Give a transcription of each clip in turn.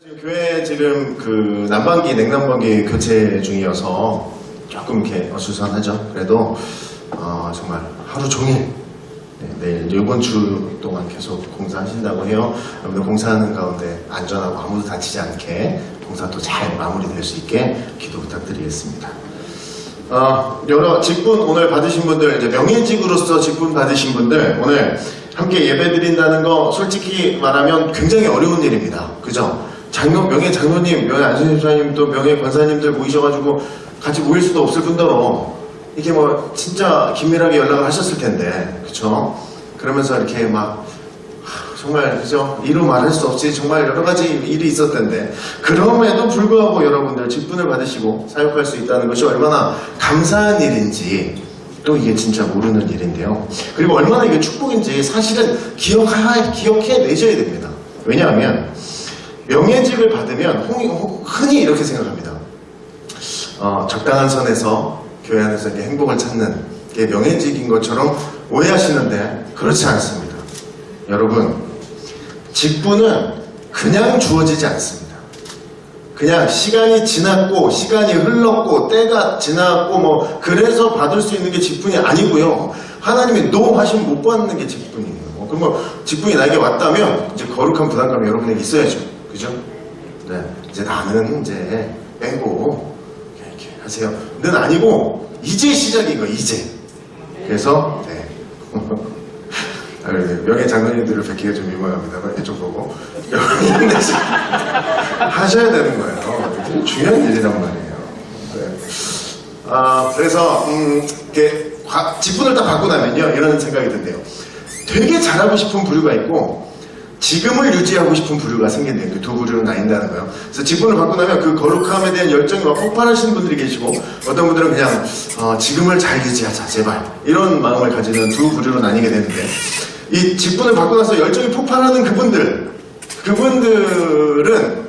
지금 교회 지금 그 난방기, 냉난방기 교체 중이어서 조금 이렇게 어수선하죠. 그래도 정말 하루 종일 내일 이번 주 동안 계속 공사하신다고 해요. 여러분들 공사하는 가운데 안전하고 아무도 다치지 않게 공사도 잘 마무리될 수 있게 기도 부탁드리겠습니다. 여러 직분 오늘 받으신 분들, 이제 명예직으로서 직분 받으신 분들 오늘 함께 예배 드린다는 거 솔직히 말하면 굉장히 어려운 일입니다. 그죠? 명예 장로님, 명예 안수집사님, 또 명예 권사님들 모이셔가지고 같이 모일 수도 없을 뿐더러 이게 뭐 진짜 긴밀하게 연락을 하셨을 텐데, 그쵸? 그러면서 이렇게 막 정말 그죠? 이루 말할 수 없이 정말 여러 가지 일이 있었을 텐데, 그럼에도 불구하고 여러분들 직분을 받으시고 사역할 수 있다는 것이 얼마나 감사한 일인지 또 이게 진짜 모르는 일인데요. 그리고 얼마나 이게 축복인지 사실은 기억해내셔야 됩니다. 왜냐하면 명예직을 받으면 흔히 이렇게 생각합니다. 적당한 선에서 교회 안에서 이렇게 행복을 찾는 게 명예직인 것처럼 오해하시는데 그렇지 않습니다. 여러분, 직분은 그냥 주어지지 않습니다. 그냥 시간이 지났고 시간이 흘렀고 때가 지났고 뭐 그래서 받을 수 있는 게 직분이 아니고요. 하나님이 노 하시면 못 받는 게 직분이에요. 그러면 직분이 나에게 왔다면 이제 거룩한 부담감이 여러분에게 있어야죠. 그죠? 네. 이제 나는 이제 빼고 이렇게 하세요. 는 아니고 이제 시작인 거예요. 이제. 그래서 네. 명예 장로님들을 뵙기가 좀 민망합니다. 이쪽 보고 여러분들 하셔야 되는 거예요. 되게 중요한 일이란 말이에요. 네. 그래서 이렇게 직분을 딱 받고 나면요 이런 생각이 든대요. 되게 잘하고 싶은 부류가 있고 지금을 유지하고 싶은 부류가 생긴대요. 그 두 부류로 나뉜다는 거예요. 그래서 직분을 받고 나면 그 거룩함에 대한 열정이 막 폭발하시는 분들이 계시고, 어떤 분들은 그냥 지금을 잘 유지하자 제발 이런 마음을 가지는 두 부류로 나뉘게 되는데, 이 직분을 받고 나서 열정이 폭발하는 그분들은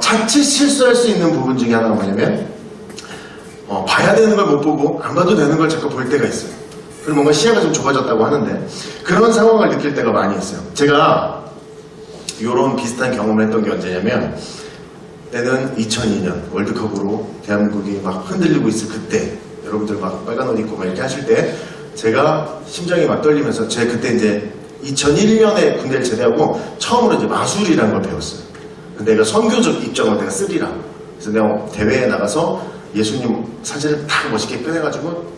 자칫 실수할 수 있는 부분 중에 하나가 뭐냐면 봐야 되는 걸 못 보고 안 봐도 되는 걸 자꾸 볼 때가 있어요. 그리고 뭔가 시야가 좀 좁아졌다고 하는데 그런 상황을 느낄 때가 많이 있어요. 제가 이런 비슷한 경험을 했던 게 언제냐면, 때는 2002년 월드컵으로 대한민국이 막 흔들리고 있을 그때, 여러분들 막 빨간 옷 입고 막 이렇게 하실 때 제가 심장이 막 떨리면서, 제 그때 이제 2001년에 군대를 제대하고 처음으로 이제 마술이라는 걸 배웠어요. 내가 선교적 입장을 내가 쓰리라. 그래서 내가 대회에 나가서 예수님 사진을 딱 멋있게 꺼내가지고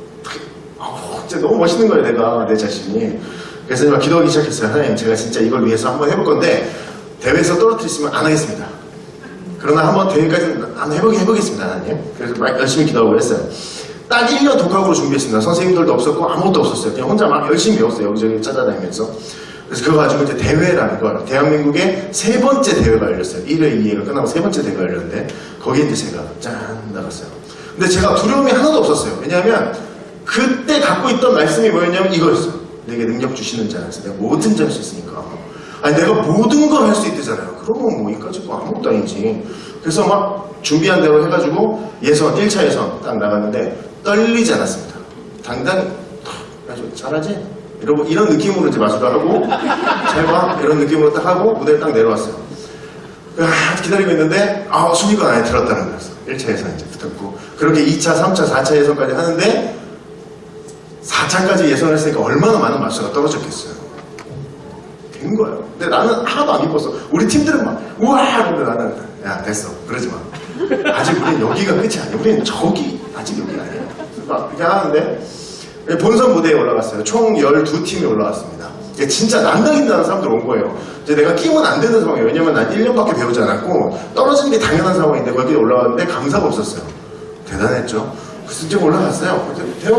진짜 너무 멋있는 거예요, 내가, 내 자신이. 그래서 제가 기도하기 시작했어요. 하나님, 제가 진짜 이걸 위해서 한번 해볼 건데 대회에서 떨어뜨리시면 안 하겠습니다. 그러나 한번 대회까지는 해보겠습니다, 하나님. 그래서 막 열심히 기도하고 그랬어요. 딱 1년 독학으로 준비했습니다. 선생님들도 없었고 아무것도 없었어요. 그냥 혼자 막 열심히 배웠어요, 여기저기 찾아다니면서. 그래서 그거 가지고 이제 대회라는 걸, 대한민국의 세 번째 대회가 열렸어요. 1회, 2회가 끝나고 세 번째 대회가 열렸는데 거기에 이제 제가 짠 나갔어요. 근데 제가 두려움이 하나도 없었어요. 왜냐하면 그때 갖고 있던 말씀이 뭐였냐면 이거였어요. 내게 능력 주시는 자는 내가 뭐든지 할 수 있으니까. 아니 내가 모든 걸 할 수 있대잖아요. 그러면 뭐 이까짓 거 아무것도 아니지. 그래서 막 준비한 대로 해가지고 예선 1차 예선 딱 나갔는데 떨리지 않았습니다. 당당히 아주 잘하지? 이런 느낌으로 이제 마술을 하고 잘 봐 이런 느낌으로 딱 하고 무대에 딱 내려왔어요. 기다리고 있는데 순위권 안에 들었다는 거였어. 1차 예선 이제 붙었고, 그렇게 2차, 3차, 4차 예선까지 하는데 4차까지 예선을 했으니까 얼마나 많은 마술가 떨어졌겠어요. 된 거예요. 근데 나는 하나도 안 기뻤어. 우리 팀들은 막 우와 근데 나는 야 됐어 그러지 마. 아직 우린 여기가 끝이 아니야. 우린 저기 아직 여기가 아니야. 막 그렇게 하는데 본선 무대에 올라갔어요. 총 12팀이 올라왔습니다. 진짜 난다긴다는 사람들 온 거예요. 이제 내가 끼면 안 되는 상황이에요. 왜냐면 난 1년밖에 배우지 않았고 떨어지는 게 당연한 상황인데 거기에 올라왔는데 감사가 없었어요. 대단했죠. 그래서 이제 올라갔어요. 대회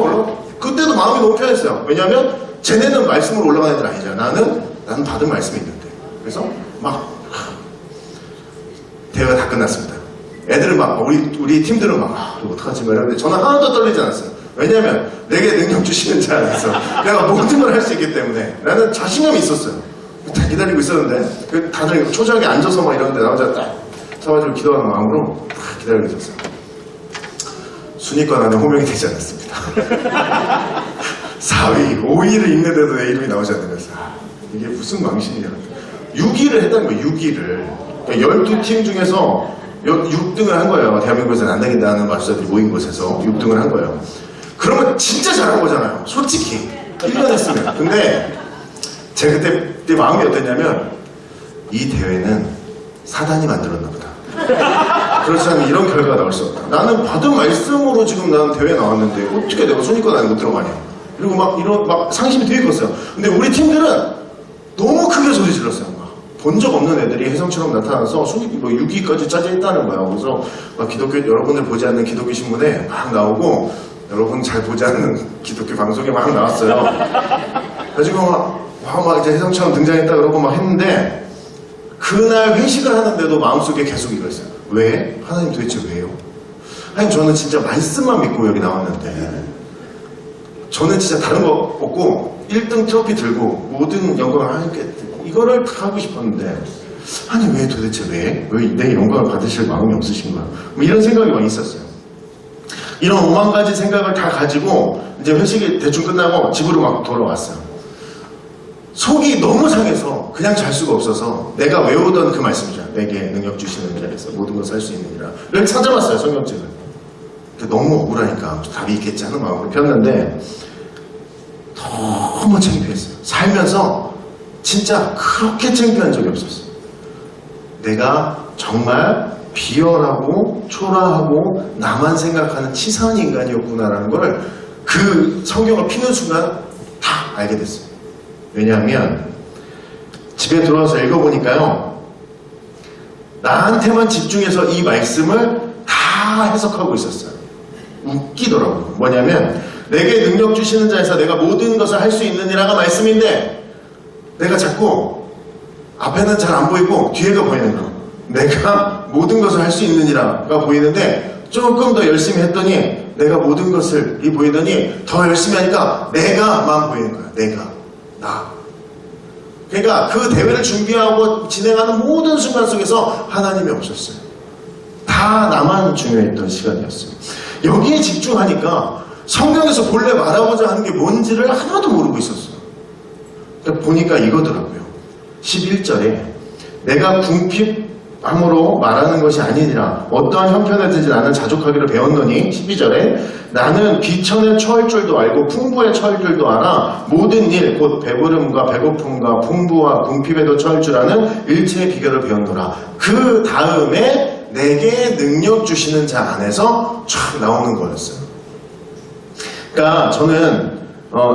그때도 마음이 너무 편했어요. 왜냐면 쟤네는 말씀으로 올라가는 애들 아니잖아. 나는 받은 말씀이 있는데. 그래서 막 대회가 다 끝났습니다. 애들은 막 우리 팀들은 막 어떡하지 뭐 이러는데 저는 하나도 떨리지 않았어요. 왜냐면 내게 능력 주시는 자 안에서 내가 모든 걸 할 수 있기 때문에 나는 자신감이 있었어요. 다 기다리고 있었는데 다들 초조하게 앉아서 막 이러는데 나 혼자 딱 서가지고 기도하는 마음으로 딱 기다리고 있었어요. 순위권 안에 호명이 되지 않았습니다. 4위, 5위를 읽는데도 내 이름이 나오지 않으면서 이게 무슨 망신이야. 6위를 했다는 거예요. 6위를. 그러니까 12팀 중에서 6등을 한 거예요. 대한민국에서는 안 되겠다는 마술사들이 모인 곳에서 6등을 한 거예요. 그러면 진짜 잘한 거잖아요. 솔직히 1년 했으면. 근데 제가 그때 마음이 어땠냐면 이 대회는 사단이 만들었나 보다. 그렇지 않으면 이런 결과가 나올 수 없다. 나는 받은 말씀으로 지금 나는 대회 나왔는데 어떻게 내가 순위권 안에 못 들어가냐. 그리고 막 상심이 되게 컸어요. 근데 우리 팀들은 너무 크게 소리 질렀어요. 본 적 없는 애들이 혜성처럼 나타나서 순위 6위까지 짜져있다는 거야. 그래서 막 기독교, 여러분들 보지 않는 기독교 신문에 막 나오고 여러분 잘 보지 않는 기독교 방송에 막 나왔어요. 그래가지고 막 이제 혜성처럼 등장했다 그러고 막 했는데 그날 회식을 하는데도 마음속에 계속 이거였어요. 왜? 하나님 도대체 왜요? 하나님 저는 진짜 말씀만 믿고 여기 나왔는데 저는 진짜 다른 거 없고 1등 트로피 들고 모든 영광을 하나님께 이거를 다 하고 싶었는데 아니 왜 도대체 왜 내 영광을 받으실 마음이 없으신 거야? 뭐 이런 생각이 많이 있었어요. 이런 5만 가지 생각을 다 가지고 이제 회식이 대충 끝나고 집으로 막 돌아왔어요. 속이 너무 상해서 그냥 잘 수가 없어서 내가 외우던 그 말씀이죠. 내게 능력 주시는 자에서 모든 것을 할 수 있느니라.를 찾아봤어요. 성경책을. 너무 억울하니까 답이 있겠지 하는 마음으로 폈는데 너무 창피했어요. 살면서 진짜 그렇게 창피한 적이 없었어요. 내가 정말 비열하고 초라하고 나만 생각하는 치사한 인간이었구나라는 걸 그 성경을 피는 순간 다 알게 됐어요. 왜냐하면 집에 들어와서 읽어보니까요. 나한테만 집중해서 이 말씀을 다 해석하고 있었어요. 웃기더라고요. 뭐냐면 내게 능력 주시는 자에서 내가 모든 것을 할 수 있느니라가 말씀인데 내가 자꾸 앞에는 잘 안 보이고 뒤에가 보이는 거. 내가 모든 것을 할 수 있느니라가 보이는데 조금 더 열심히 했더니 내가 모든 것을 보이더니 더 열심히 하니까 내가만 보이는 거야. 내가. 나. 그러니까 그 대회를 준비하고 진행하는 모든 순간 속에서 하나님이 없었어요. 다 나만 중요했던 시간이었어요. 여기에 집중하니까 성경에서 본래 말하고자 하는 게 뭔지를 하나도 모르고 있었어요. 그러니까 보니까 이거더라고요. 11절에 내가 궁핍함으로 말하는 것이 아니니라 어떠한 형편에 들지 나는 자족하기를 배웠노니 12절에 나는 비천에 처할 줄도 알고 풍부에 처할 줄도 알아 모든 일 곧 배부름과 배고픔과 풍부와 궁핍에도 처할 줄 아는 일체의 비결을 배웠노라. 그 다음에 내게 능력 주시는 자 안에서 쫙 나오는 거였어요. 그러니까 저는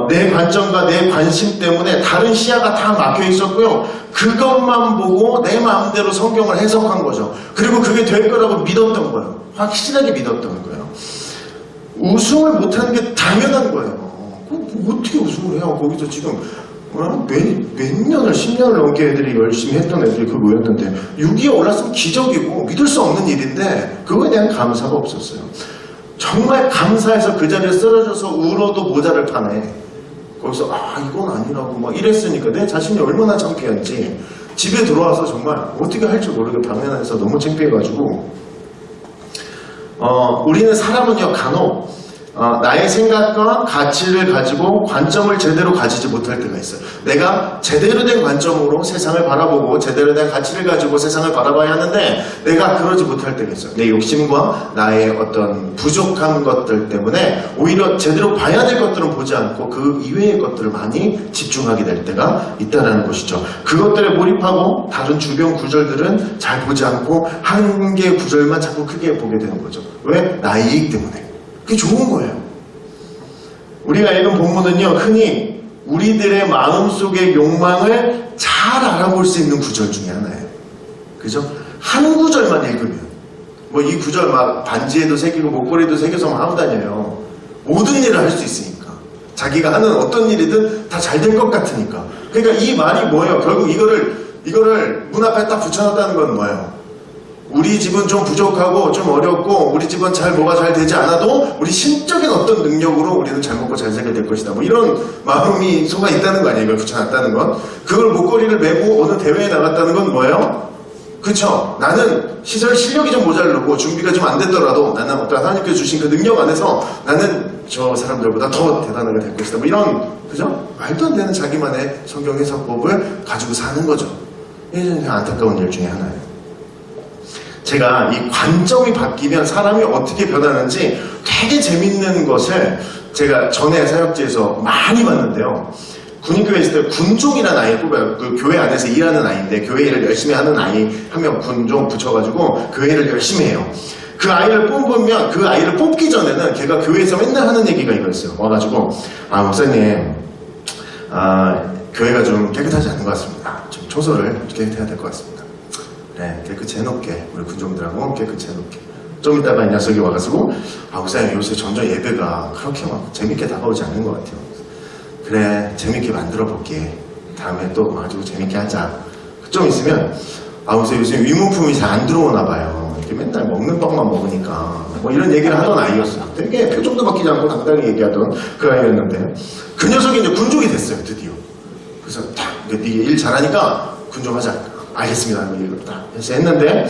내 관점과 내 관심 때문에 다른 시야가 다 막혀 있었고요. 그것만 보고 내 마음대로 성경을 해석한 거죠. 그리고 그게 될 거라고 믿었던 거예요. 확실하게 믿었던 거예요. 우승을 못하는 게 당연한 거예요. 어떻게 우승을 해요? 거기서 지금 몇 년을 10년을 넘게 애들이 열심히 했던 애들이 그 모였는데 6위에 올랐으면 기적이고 믿을 수 없는 일인데 그거에 대한 감사가 없었어요. 정말 감사해서 그 자리에 쓰러져서 울어도 모자를 파네. 거기서 이건 아니라고 막 이랬으니까 내 자신이 얼마나 창피한지 집에 들어와서 정말 어떻게 할지 모르게 방면에서 너무 창피해가지고 우리는 사람은요 간혹 나의 생각과 가치를 가지고 관점을 제대로 가지지 못할 때가 있어요. 내가 제대로 된 관점으로 세상을 바라보고 제대로 된 가치를 가지고 세상을 바라봐야 하는데 내가 그러지 못할 때가 있어요. 내 욕심과 나의 어떤 부족한 것들 때문에 오히려 제대로 봐야 될 것들은 보지 않고 그 이외의 것들을 많이 집중하게 될 때가 있다는 것이죠. 그것들에 몰입하고 다른 주변 구절들은 잘 보지 않고 한 개의 구절만 자꾸 크게 보게 되는 거죠. 왜? 나의 이익 때문에. 그게 좋은 거예요. 우리가 읽은 본문은요, 흔히 우리들의 마음속의 욕망을 잘 알아볼 수 있는 구절 중에 하나예요. 그죠? 한 구절만 읽으면, 이 구절 막 반지에도 새기고 목걸이도 새겨서 막 하고 다녀요. 모든 일을 할 수 있으니까. 자기가 하는 어떤 일이든 다 잘 될 것 같으니까. 그러니까 이 말이 뭐예요? 결국 이거를 문 앞에 딱 붙여놨다는 건 뭐예요? 우리 집은 좀 부족하고 좀 어렵고 우리 집은 뭐가 잘 되지 않아도 우리 신적인 어떤 능력으로 우리는 잘 먹고 잘 살게 될 것이다. 이런 마음이 속아 있다는 거 아니에요? 이걸 붙여놨다는 건. 그걸 목걸이를 메고 어느 대회에 나갔다는 건 뭐예요? 그쵸? 나는 실력이 좀 모자르고 준비가 좀 안 됐더라도 나는 어떤 하나님께서 주신 그 능력 안에서 나는 저 사람들보다 더 대단하게 될 것이다. 이런, 그죠? 말도 안 되는 자기만의 성경 해석법을 가지고 사는 거죠. 이게 안타까운 일 중에 하나예요. 제가 이 관점이 바뀌면 사람이 어떻게 변하는지 되게 재밌는 것을 제가 전에 사역지에서 많이 봤는데요. 군인교회 있을 때 군종이라는 아이를 뽑아요. 그 교회 안에서 일하는 아이인데 교회 일을 열심히 하는 아이 한 명 군종 붙여가지고 교회 일을 열심히 해요. 그 아이를 뽑으면 그 아이를 뽑기 전에는 걔가 교회에서 맨날 하는 얘기가 이거였어요. 와가지고 목사님 교회가 좀 깨끗하지 않은 것 같습니다. 좀 청소를 깨끗해야 될 것 같습니다. 네, 깨끗이 해놓게 우리 군종들하고 깨끗이 해놓게. 좀 이따가 이 녀석이 와가지고 목사님 요새 점점 예배가 그렇게 막 재밌게 다가오지 않는 것 같아요. 그래 재밌게 만들어 볼게. 다음에 또 와가지고 재밌게 하자. 좀 있으면 목사님 요새 위문품이 잘 안 들어오나 봐요. 이렇게 맨날 먹는 빵만 먹으니까 뭐 이런 얘기를 하던 아이였어요. 되게 표정도 바뀌지 않고 당당히 얘기하던 그 아이였는데 그 녀석이 이제 군종이 됐어요. 드디어. 그래서 딱 네 일 잘하니까 군종하자. 알겠습니다. 이걸 딱 해서 했는데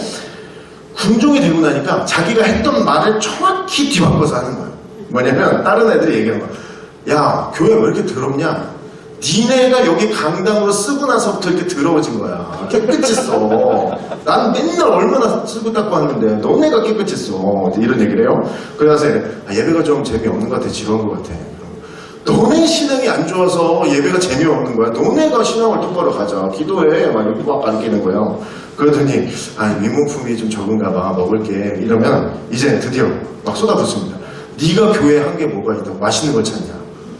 군종이 되고 나니까 자기가 했던 말을 정확히 뒤바꿔서 하는 거예요. 뭐냐면 다른 애들이 얘기하는 거야. 야 교회 왜 이렇게 더럽냐? 니네가 여기 강당으로 쓰고 나서부터 이렇게 더러워진 거야. 깨끗했어. 난 맨날 얼마나 쓰고 닦고 하는데 너네가 깨끗했어. 이런 얘기를 해요. 그래서 예배가 좀 재미없는 것 같아. 지루한 것 같아. 너네 신앙이 안 좋아서 예배가 재미없는 거야. 너네가 신앙을 똑바로 가자. 기도해. 막 이렇게 막 가르치는 거예요. 그러더니 위문품이 좀 적은가 봐. 먹을게. 이러면 이제 드디어 막 쏟아붓습니다. 네가 교회에 한 게 뭐가 있다고 맛있는 걸 찾냐.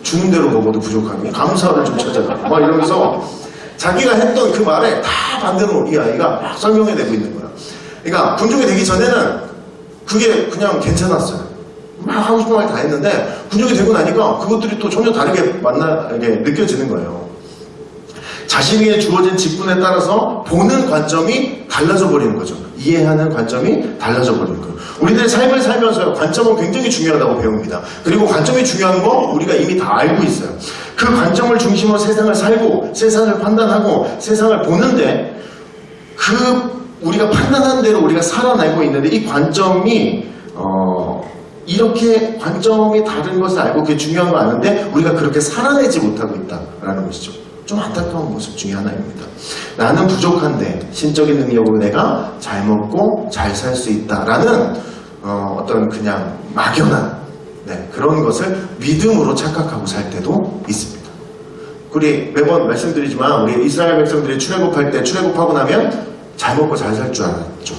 주는 대로 먹어도 부족하니 감사를 좀 찾아라. 막 이러면서 자기가 했던 그 말에 다 반대로 이 아이가 막 설명해내고 있는 거야. 그러니까 군종이 되기 전에는 그게 그냥 괜찮았어요. 막 하고 싶은 말 다 했는데 군종이 되고 나니까 그것들이 또 전혀 다르게 느껴지는 거예요. 자신에게 주어진 직분에 따라서 보는 관점이 달라져 버리는 거죠. 이해하는 관점이 달라져 버리는 거예요. 우리들의 삶을 살면서 관점은 굉장히 중요하다고 배웁니다. 그리고 관점이 중요한 거 우리가 이미 다 알고 있어요. 그 관점을 중심으로 세상을 살고 세상을 판단하고 세상을 보는데 우리가 판단한 대로 우리가 살아내고 있는데 이 관점이 이렇게 관점이 다른 것을 알고 그게 중요한 거 아는데 우리가 그렇게 살아내지 못하고 있다라는 것이죠. 좀 안타까운 모습 중에 하나입니다. 나는 부족한데 신적인 능력으로 내가 잘 먹고 잘 살 수 있다라는 어떤 그냥 막연한 그런 것을 믿음으로 착각하고 살 때도 있습니다. 우리 매번 말씀드리지만 우리 이스라엘 백성들이 출애굽할 때 출애굽하고 나면 잘 먹고 잘 살 줄 알았죠.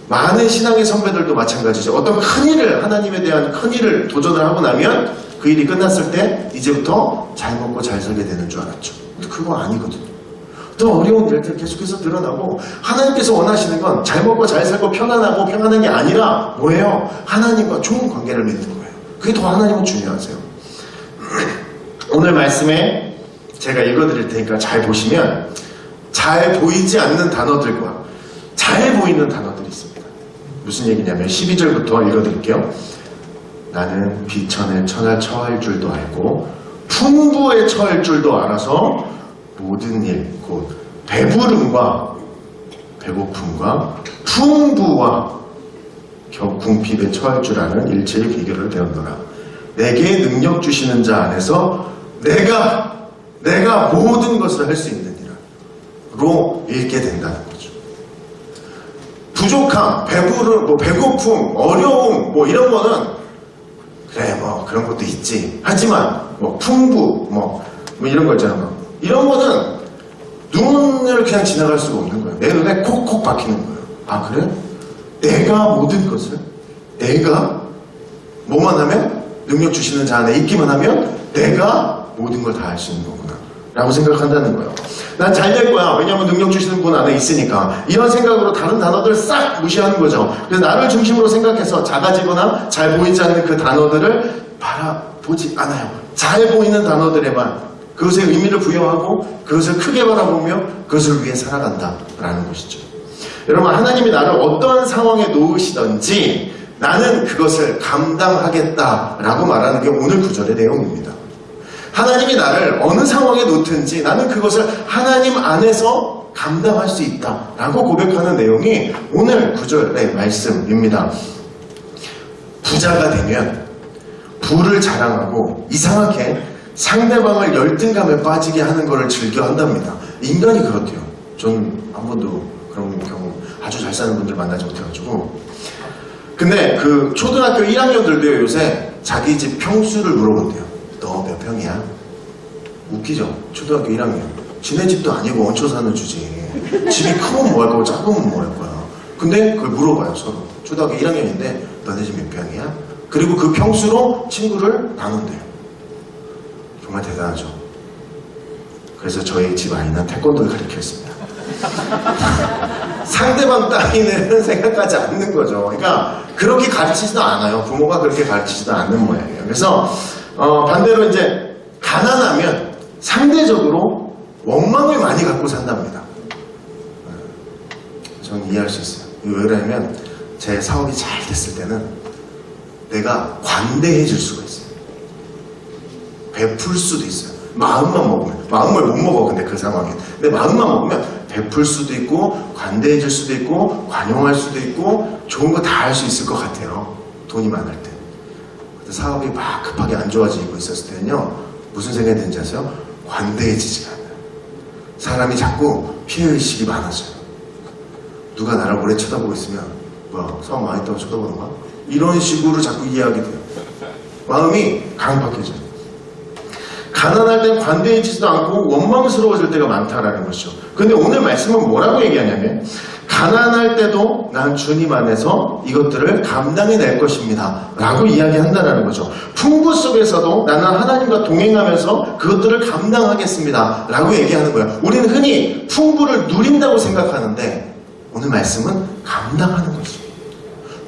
많은 신앙의 선배들도 마찬가지죠. 어떤 큰 일을 하나님에 대한 큰 일을 도전을 하고 나면 그 일이 끝났을 때 이제부터 잘 먹고 잘 살게 되는 줄 알았죠. 근데 그거 아니거든요. 더 어려운 일들 계속해서 드러나고 하나님께서 원하시는 건 잘 먹고 잘 살고 편안하고 평안한 게 아니라 뭐예요? 하나님과 좋은 관계를 맺는 거예요. 그게 더 하나님은 중요하세요. 오늘 말씀에 제가 읽어드릴 테니까 잘 보시면 잘 보이지 않는 단어들과 잘 보이는 단어들이 있습니다. 무슨 얘기냐면 12절부터 읽어드릴게요. 나는 비천에 처할 줄도 알고 풍부에 처할 줄도 알아서 모든 일 곧 배부름과 배고픔과 풍부와 궁핍에 처할 줄 아는 일체의 비결을 배웠노라. 내게 능력 주시는 자 안에서 내가 모든 것을 할 수 있느니라로 읽게 된다는 거죠. 부족함, 배부름, 배고픔, 어려움 이런 거는 그래 그런 것도 있지. 하지만 풍부 이런 거 있잖아. 이런 거는 눈을 그냥 지나갈 수가 없는 거예요. 내 눈에 콕콕 박히는 거예요. 그래? 내가 모든 것을 내가 뭐만 하면 능력 주시는 자 안에 있기만 하면 내가 모든 걸 다 할 수 있는 거구나 라고 생각한다는 거예요. 난 잘 될 거야. 왜냐하면 능력 주시는 분 안에 있으니까. 이런 생각으로 다른 단어들 싹 무시하는 거죠. 그래서 나를 중심으로 생각해서 작아지거나 잘 보이지 않는 그 단어들을 바라보지 않아요. 잘 보이는 단어들에만 그것에 의미를 부여하고 그것을 크게 바라보며 그것을 위해 살아간다라는 것이죠. 여러분, 하나님이 나를 어떠한 상황에 놓으시든지 나는 그것을 감당하겠다라고 말하는 게 오늘 구절의 내용입니다. 하나님이 나를 어느 상황에 놓든지 나는 그것을 하나님 안에서 감당할 수 있다라고 고백하는 내용이 오늘 구절의 말씀입니다. 부자가 되면 부를 자랑하고 이상하게 상대방을 열등감에 빠지게 하는 것을 즐겨 한답니다. 인간이 그렇대요. 전 한 번도 그런 경우 아주 잘 사는 분들 만나지 못해가지고. 근데 그 초등학교 1학년들도요 요새 자기 집 평수를 물어본대요. 너 몇 평이야? 웃기죠? 초등학교 1학년. 지네 집도 아니고 얹혀 사는 주제. 집이 크면 뭐 할 거고 작으면 뭐 할 거야. 근데 그걸 물어봐요 서로. 초등학교 1학년인데 너네 집 몇 평이야? 그리고 그 평수로 친구를 나눈대요. 정말 대단하죠. 그래서 저희 집 아이는 태권도를 가르쳤습니다. 상대방 따위는 생각하지 않는 거죠. 그러니까 그렇게 가르치지도 않아요. 부모가 그렇게 가르치지도 않는 모양이에요. 그래서 반대로 이제 가난하면 상대적으로 원망을 많이 갖고 산답니다. 저는 이해할 수 있어요. 왜 그러냐면 제 사업이 잘 됐을 때는 내가 관대해질 수가 있어요. 베풀 수도 있어요. 마음만 먹으면. 마음을 못 먹어 근데 그 상황엔. 근데 마음만 먹으면 베풀 수도 있고 관대해질 수도 있고 관용할 수도 있고 좋은 거 다 할 수 있을 것 같아요. 돈이 많을 때. 근데 사업이 막 급하게 안 좋아지고 있었을 때는요. 무슨 생각이 드는지 아세요? 관대해지지가 않아요. 사람이 자꾸 피해의식이 많아져요. 누가 나를 오래 쳐다보고 있으면 뭐야 사업 많이 했다고 쳐다보는 거야? 이런 식으로 자꾸 이해하게 돼요. 마음이 강박해져요. 가난할 땐 관대해지지도 않고 원망스러워질 때가 많다라는 것이죠. 근데 오늘 말씀은 뭐라고 얘기하냐면 가난할 때도 난 주님 안에서 이것들을 감당해낼 것입니다 라고 이야기한다는 거죠. 풍부 속에서도 나는 하나님과 동행하면서 그것들을 감당하겠습니다 라고 얘기하는 거예요. 우리는 흔히 풍부를 누린다고 생각하는데 오늘 말씀은 감당하는 거죠.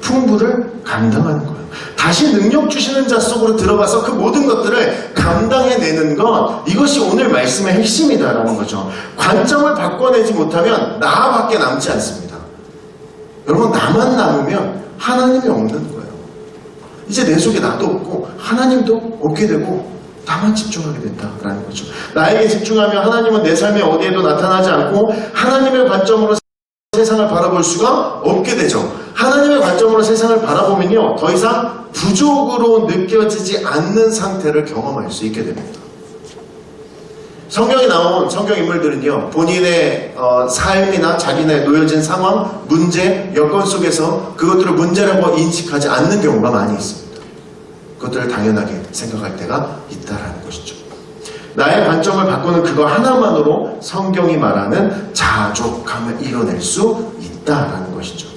풍부를 감당하는 거예요. 다시 능력 주시는 자 속으로 들어가서 그 모든 것들을 감당해내는 것, 이것이 오늘 말씀의 핵심이다라는 거죠. 관점을 바꿔내지 못하면 나밖에 남지 않습니다. 여러분 나만 남으면 하나님이 없는 거예요. 이제 내 속에 나도 없고 하나님도 없게 되고 나만 집중하게 된다라는 거죠. 나에게 집중하면 하나님은 내 삶의 어디에도 나타나지 않고 하나님의 관점으로 세상을 바라볼 수가 없게 되죠. 하나님의 관점으로 세상을 바라보면요 더 이상 부족으로 느껴지지 않는 상태를 경험할 수 있게 됩니다. 성경에 나온 성경 인물들은요 본인의 삶이나 자기네 놓여진 상황, 문제, 여건 속에서 그것들을 문제라고 인식하지 않는 경우가 많이 있습니다. 그것들을 당연하게 생각할 때가 있다라는 것이죠. 나의 관점을 바꾸는 그거 하나만으로 성경이 말하는 자족함을 이뤄낼 수 있다라는 것이죠.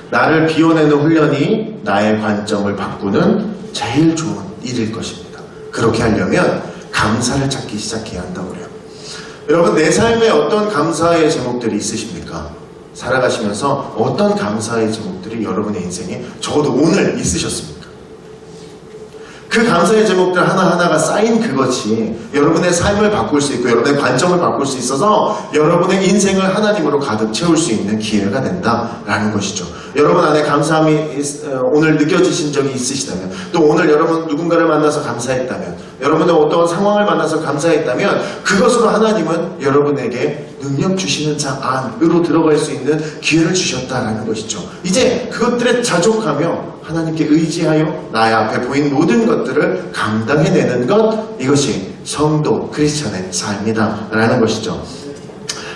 나를 비워내는 훈련이 나의 관점을 바꾸는 제일 좋은 일일 것입니다. 그렇게 하려면 감사를 찾기 시작해야 한다고 그래요. 여러분 내 삶에 어떤 감사의 제목들이 있으십니까? 살아가시면서 어떤 감사의 제목들이 여러분의 인생에 적어도 오늘 있으셨습니까? 그 감사의 제목들 하나하나가 쌓인 그것이 여러분의 삶을 바꿀 수 있고 여러분의 관점을 바꿀 수 있어서 여러분의 인생을 하나님으로 가득 채울 수 있는 기회가 된다라는 것이죠. 여러분 안에 감사함이 오늘 느껴지신 적이 있으시다면, 또 오늘 여러분 누군가를 만나서 감사했다면, 여러분의 어떤 상황을 만나서 감사했다면 그것으로 하나님은 여러분에게 능력 주시는 자 안으로 들어갈 수 있는 기회를 주셨다라는 것이죠. 이제 그것들에 자족하며 하나님께 의지하여 나의 앞에 보인 모든 것들을 감당해내는 것, 이것이 성도 크리스천의 삶이다 라는 것이죠.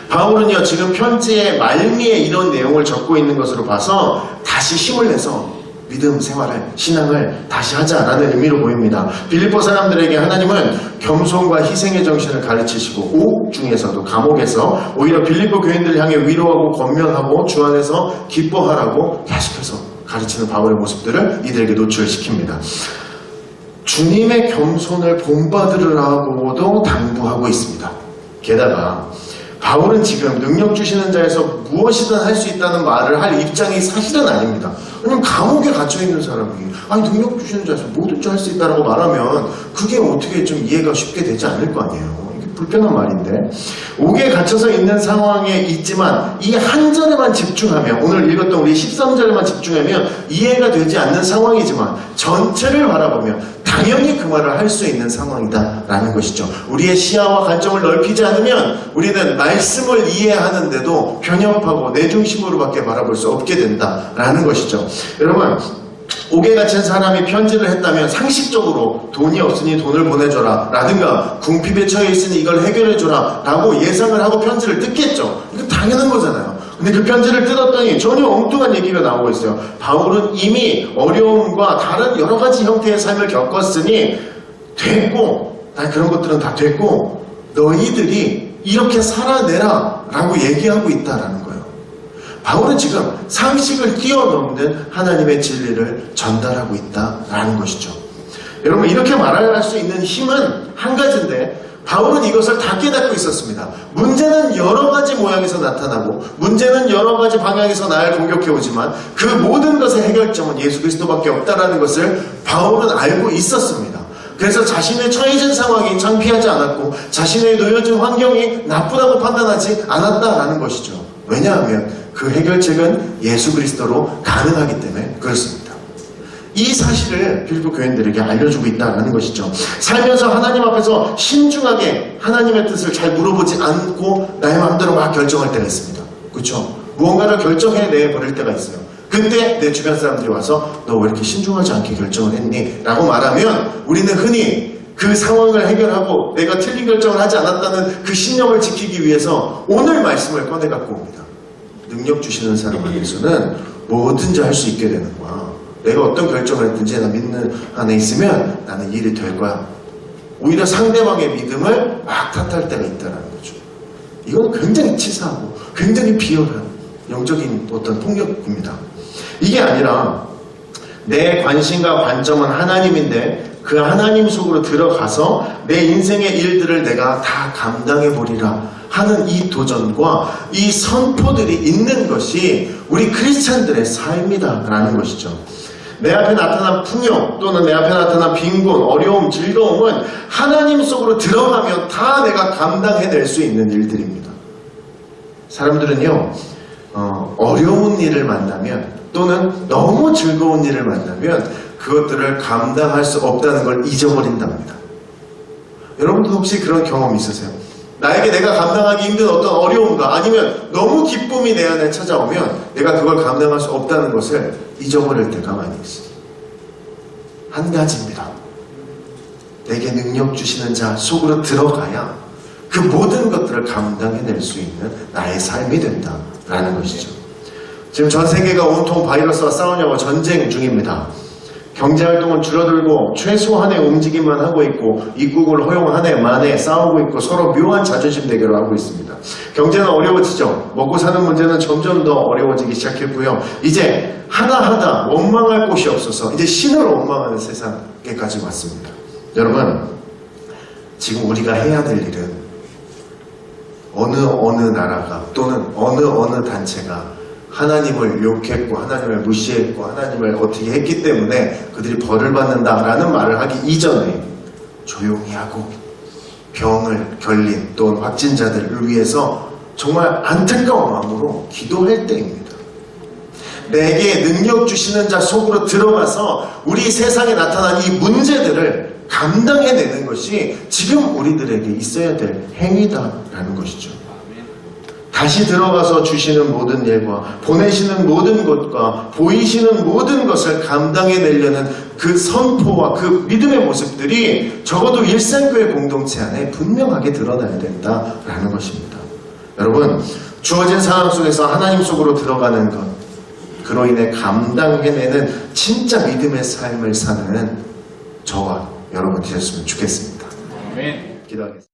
바울은요 지금 편지의 말미에 이런 내용을 적고 있는 것으로 봐서 다시 힘을 내서 믿음 생활을, 신앙을 다시 하자라는 의미로 보입니다. 빌립보 사람들에게 하나님은 겸손과 희생의 정신을 가르치시고 옥 중에서도, 감옥에서 오히려 빌립보 교인들을 향해 위로하고 권면하고 주 안에서 기뻐하라고 계속해서 가르치는 바울의 모습들을 이들에게 노출시킵니다. 주님의 겸손을 본받으라고도 당부하고 있습니다. 게다가 바울은 지금 능력 주시는 자에서 무엇이든 할 수 있다는 말을 할 입장이 사실은 아닙니다. 왜냐면 감옥에 갇혀있는 사람이 아니 능력 주시는 자에서 뭐든지 할 수 있다라고 말하면 그게 어떻게 좀 이해가 쉽게 되지 않을 거 아니에요. 이게 불편한 말인데, 옥에 갇혀서 있는 상황에 있지만 이 한 절에만 집중하면, 오늘 읽었던 우리 13절에만 집중하면 이해가 되지 않는 상황이지만 전체를 바라보면 당연히 그 말을 할 수 있는 상황이다 라는 것이죠. 우리의 시야와 관점을 넓히지 않으면 우리는 말씀을 이해하는데도 편협하고 내 중심으로밖에 바라볼 수 없게 된다 라는 것이죠. 여러분 옥에 갇힌 사람이 편지를 했다면 상식적으로 돈이 없으니 돈을 보내줘라 라든가 궁핍에 처해 있으니 이걸 해결해줘라 라고 예상을 하고 편지를 뜯겠죠. 이거 당연한 거잖아요. 근데 그 편지를 뜯었더니 전혀 엉뚱한 얘기가 나오고 있어요. 바울은 이미 어려움과 다른 여러 가지 형태의 삶을 겪었으니 됐고, 그런 것들은 다 됐고 너희들이 이렇게 살아내라 라고 얘기하고 있다라는 거예요. 바울은 지금 상식을 뛰어넘는 하나님의 진리를 전달하고 있다라는 것이죠. 여러분, 이렇게 말할 수 있는 힘은 한 가지인데 바울은 이것을 다 깨닫고 있었습니다. 문제는 여러 가지 모양에서 나타나고 문제는 여러 가지 방향에서 나를 공격해오지만 그 모든 것의 해결점은 예수 그리스도밖에 없다라는 것을 바울은 알고 있었습니다. 그래서 자신의 처해진 상황이 창피하지 않았고 자신의 놓여진 환경이 나쁘다고 판단하지 않았다라는 것이죠. 왜냐하면 그 해결책은 예수 그리스도로 가능하기 때문에 그렇습니다. 이 사실을 빌립보 교인들에게 알려주고 있다는 것이죠. 살면서 하나님 앞에서 신중하게 하나님의 뜻을 잘 물어보지 않고 나의 마음대로 막 결정할 때가 있습니다. 그렇죠? 무언가를 결정해내 버릴 때가 있어요. 근데 내 주변 사람들이 와서 너 왜 이렇게 신중하지 않게 결정을 했니? 라고 말하면 우리는 흔히 그 상황을 해결하고 내가 틀린 결정을 하지 않았다는 그 신념을 지키기 위해서 오늘 말씀을 꺼내갖고 옵니다. 능력 주시는 사람 안에서는 뭐든지 할 수 있게 되는 거야. 내가 어떤 결정을 했든지 나 믿는 안에 있으면 나는 일이 될 거야. 오히려 상대방의 믿음을 막 탓할 때가 있다는 거죠. 이건 굉장히 치사하고 굉장히 비열한 영적인 어떤 폭력입니다. 이게 아니라 내 관심과 관점은 하나님인데 그 하나님 속으로 들어가서 내 인생의 일들을 내가 다 감당해 보리라 하는 이 도전과 이 선포들이 있는 것이 우리 크리스찬들의 삶이다라는 것이죠. 내 앞에 나타난 풍요 또는 내 앞에 나타난 빈곤, 어려움, 즐거움은 하나님 속으로 들어가면 다 내가 감당해낼 수 있는 일들입니다. 사람들은요, 어려운 일을 만나면 또는 너무 즐거운 일을 만나면 그것들을 감당할 수 없다는 걸 잊어버린답니다. 여러분도 혹시 그런 경험 있으세요? 나에게 내가 감당하기 힘든 어떤 어려움과 아니면 너무 기쁨이 내 안에 찾아오면 내가 그걸 감당할 수 없다는 것을 잊어버릴 때가 많이 있어요. 한 가지입니다. 내게 능력 주시는 자 속으로 들어가야 그 모든 것들을 감당해낼 수 있는 나의 삶이 된다라는 것이죠. 지금 전 세계가 온통 바이러스와 싸우냐고 전쟁 중입니다. 경제활동은 줄어들고 최소한의 움직임만 하고 있고 입국을 허용하네 마네 싸우고 있고 서로 묘한 자존심 대결을 하고 있습니다. 경제는 어려워지죠. 먹고 사는 문제는 점점 더 어려워지기 시작했고요. 이제 하나하나 원망할 곳이 없어서 이제 신을 원망하는 세상에까지 왔습니다. 여러분, 지금 우리가 해야 될 일은 어느 나라가 또는 어느 단체가 하나님을 욕했고 하나님을 무시했고 하나님을 어떻게 했기 때문에 그들이 벌을 받는다라는 말을 하기 이전에 조용히 하고 병을 결린 또는 확진자들을 위해서 정말 안타까운 마음으로 기도할 때입니다. 내게 능력 주시는 자 속으로 들어가서 우리 세상에 나타난 이 문제들을 감당해내는 것이 지금 우리들에게 있어야 될 행위다라는 것이죠. 다시 들어가서 주시는 모든 일과 보내시는 모든 것과 보이시는 모든 것을 감당해내려는 그 선포와 그 믿음의 모습들이 적어도 일상교회 공동체 안에 분명하게 드러나야 된다라는 것입니다. 여러분, 주어진 상황 속에서 하나님 속으로 들어가는 것, 그로 인해 감당해내는 진짜 믿음의 삶을 사는 저와 여러분 되셨으면 좋겠습니다. 아멘. 기도하겠습니다.